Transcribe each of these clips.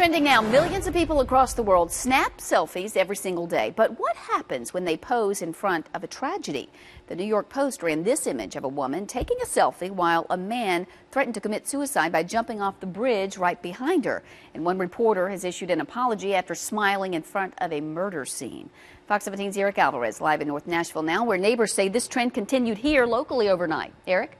Trending now, millions of people across the world snap selfies every single day. But what happens when they pose in front of a tragedy? The New York Post ran this image of a woman taking a selfie while a man threatened to commit suicide by jumping off the bridge right behind her. And one reporter has issued an apology after smiling in front of a murder scene. Fox 17's Eric Alvarez live in North Nashville now, where neighbors say this trend continued here locally overnight. Eric?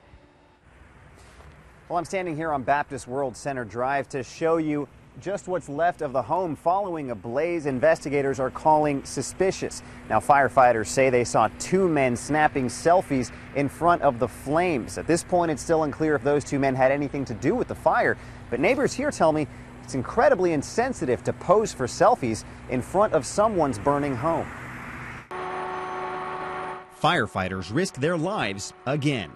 Well, I'm standing here on Baptist World Center Drive to show you just what's left of the home following a blaze investigators are calling suspicious. Now, firefighters say they saw two men snapping selfies in front of the flames. At this point, it's still unclear if those two men had anything to do with the fire, but neighbors here tell me it's incredibly insensitive to pose for selfies in front of someone's burning home. Firefighters risk their lives again.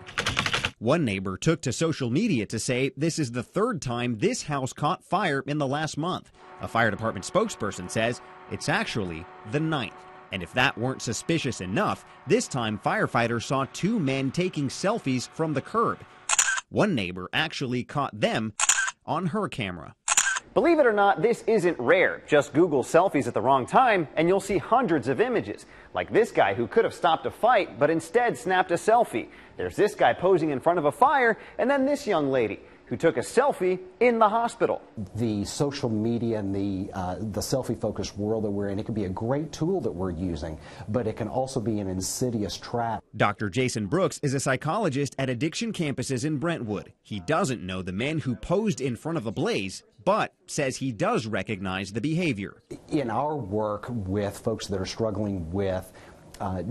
One neighbor took to social media to say this is the third time this house caught fire in the last month. A fire department spokesperson says it's actually the ninth. And if that weren't suspicious enough, this time firefighters saw two men taking selfies from the curb. One neighbor actually caught them on her camera. Believe it or not, this isn't rare. Just Google selfies at the wrong time and you'll see hundreds of images. Like this guy who could have stopped a fight but instead snapped a selfie. There's this guy posing in front of a fire, and then this young lady who took a selfie in the hospital. The social media and the selfie-focused world that we're in, it can be a great tool that we're using, but it can also be an insidious trap. Dr. Jason Brooks is a psychologist at addiction campuses in Brentwood. He doesn't know the men who posed in front of the blaze, but says he does recognize the behavior. In our work with folks that are struggling with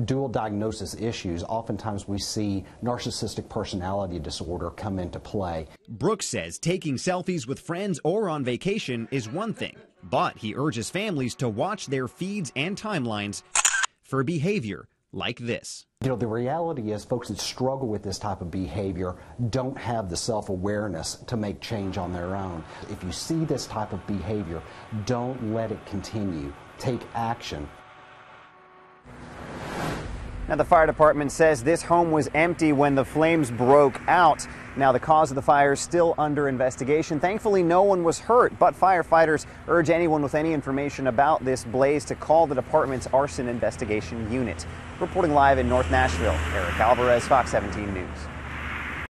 dual diagnosis issues, oftentimes we see narcissistic personality disorder come into play. Brooks says taking selfies with friends or on vacation is one thing, but he urges families to watch their feeds and timelines for behavior like this. You know, the reality is folks that struggle with this type of behavior don't have the self-awareness to make change on their own. If you see this type of behavior, don't let it continue. Take action. Now, the fire department says this home was empty when the flames broke out. Now, the cause of the fire is still under investigation. Thankfully, no one was hurt, but firefighters urge anyone with any information about this blaze to call the department's arson investigation unit. Reporting live in North Nashville, Eric Alvarez, Fox 17 News.